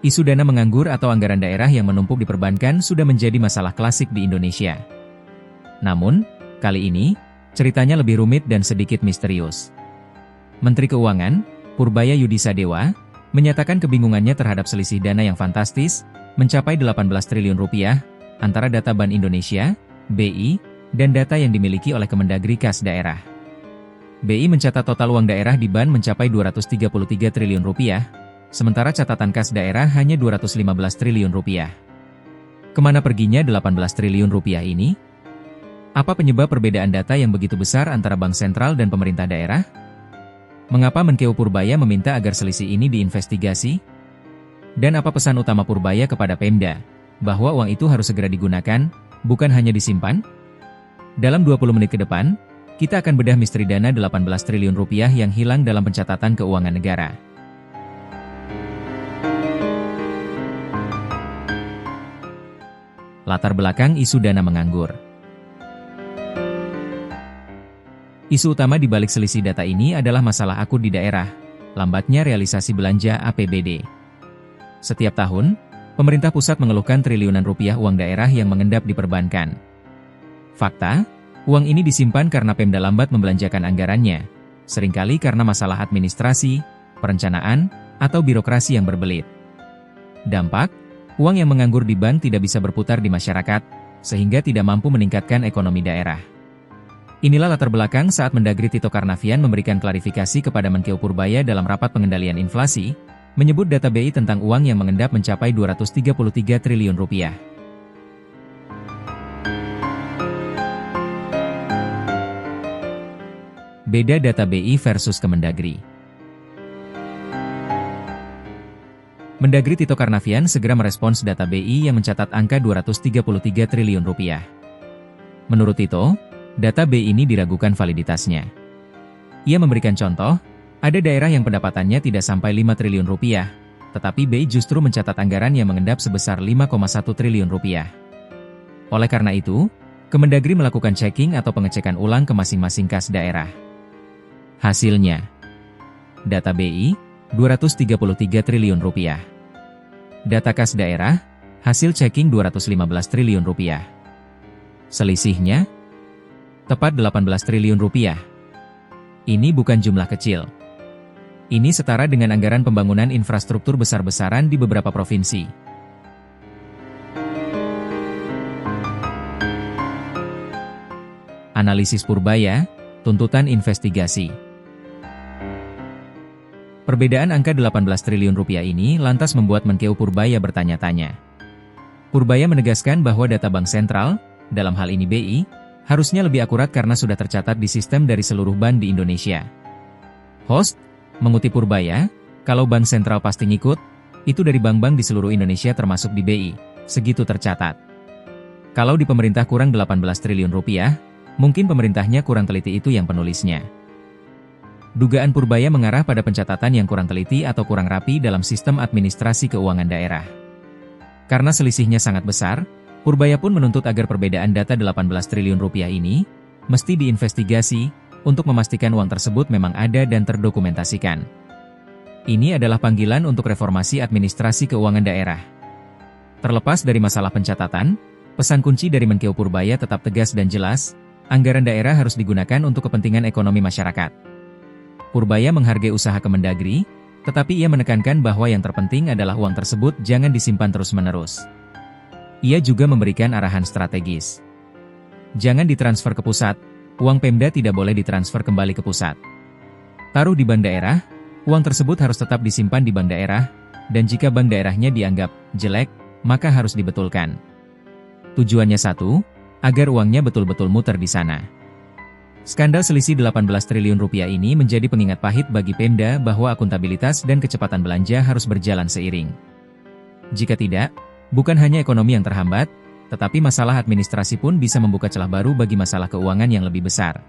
Isu dana menganggur atau anggaran daerah yang menumpuk di perbankan sudah menjadi masalah klasik di Indonesia. Namun, kali ini, ceritanya lebih rumit dan sedikit misterius. Menteri Keuangan, Purbaya Yudisadewa, menyatakan kebingungannya terhadap selisih dana yang fantastis, mencapai 18 triliun rupiah, antara data Bank Indonesia, BI, dan data yang dimiliki oleh Kemendagri Kas Daerah. BI mencatat total uang daerah di BAN mencapai 233 triliun rupiah, sementara catatan kas daerah hanya 215 triliun rupiah. Kemana perginya 18 triliun rupiah ini? Apa penyebab perbedaan data yang begitu besar antara Bank Sentral dan pemerintah daerah? Mengapa Menkeu Purbaya meminta agar selisih ini diinvestigasi? Dan apa pesan utama Purbaya kepada Pemda, bahwa uang itu harus segera digunakan, bukan hanya disimpan? Dalam 20 menit ke depan, kita akan bedah misteri dana 18 triliun rupiah yang hilang dalam pencatatan keuangan negara. Latar belakang isu dana menganggur. Isu utama di balik selisih data ini adalah masalah akut di daerah, lambatnya realisasi belanja APBD. Setiap tahun, pemerintah pusat mengeluhkan triliunan rupiah uang daerah yang mengendap di perbankan. Fakta, uang ini disimpan karena Pemda lambat membelanjakan anggarannya, seringkali karena masalah administrasi, perencanaan, atau birokrasi yang berbelit. Dampak, uang yang menganggur di bank tidak bisa berputar di masyarakat, sehingga tidak mampu meningkatkan ekonomi daerah. Inilah latar belakang saat Mendagri Tito Karnavian memberikan klarifikasi kepada Menkeu Purbaya dalam rapat pengendalian inflasi, menyebut data BI tentang uang yang mengendap mencapai 233 triliun rupiah. Beda data BI versus Kemendagri. Mendagri Tito Karnavian segera merespons data BI yang mencatat angka 233 triliun rupiah. Menurut Tito, data BI ini diragukan validitasnya. Ia memberikan contoh, ada daerah yang pendapatannya tidak sampai 5 triliun rupiah, tetapi BI justru mencatat anggaran yang mengendap sebesar 5,1 triliun rupiah. Oleh karena itu, Kemendagri melakukan checking atau pengecekan ulang ke masing-masing kas daerah. Hasilnya, data BI, 233 triliun rupiah. Data kas daerah, hasil checking 215 triliun rupiah. Selisihnya, tepat 18 triliun rupiah. Ini bukan jumlah kecil. Ini setara dengan anggaran pembangunan infrastruktur besar-besaran di beberapa provinsi. Analisis Purbaya, tuntutan investigasi. Perbedaan angka 18 triliun rupiah ini lantas membuat Menkeu Purbaya bertanya-tanya. Purbaya menegaskan bahwa data Bank Sentral, dalam hal ini BI, harusnya lebih akurat karena sudah tercatat di sistem dari seluruh bank di Indonesia. Host, mengutip Purbaya, kalau Bank Sentral pasti ngikut, itu dari bank-bank di seluruh Indonesia termasuk di BI, segitu tercatat. Kalau di pemerintah kurang 18 triliun rupiah, mungkin pemerintahnya kurang teliti, itu yang penulisnya. Dugaan Purbaya mengarah pada pencatatan yang kurang teliti atau kurang rapi dalam sistem administrasi keuangan daerah. Karena selisihnya sangat besar, Purbaya pun menuntut agar perbedaan data 18 triliun rupiah ini mesti diinvestigasi untuk memastikan uang tersebut memang ada dan terdokumentasikan. Ini adalah panggilan untuk reformasi administrasi keuangan daerah. Terlepas dari masalah pencatatan, pesan kunci dari Menkeu Purbaya tetap tegas dan jelas, anggaran daerah harus digunakan untuk kepentingan ekonomi masyarakat. Purbaya menghargai usaha Kemendagri, tetapi ia menekankan bahwa yang terpenting adalah uang tersebut jangan disimpan terus-menerus. Ia juga memberikan arahan strategis. Jangan ditransfer ke pusat, uang Pemda tidak boleh ditransfer kembali ke pusat. Taruh di bank daerah, uang tersebut harus tetap disimpan di bank daerah, dan jika bank daerahnya dianggap jelek, maka harus dibetulkan. Tujuannya satu, agar uangnya betul-betul muter di sana. Skandal selisih 18 triliun rupiah ini menjadi pengingat pahit bagi Pemda bahwa akuntabilitas dan kecepatan belanja harus berjalan seiring. Jika tidak, bukan hanya ekonomi yang terhambat, tetapi masalah administrasi pun bisa membuka celah baru bagi masalah keuangan yang lebih besar.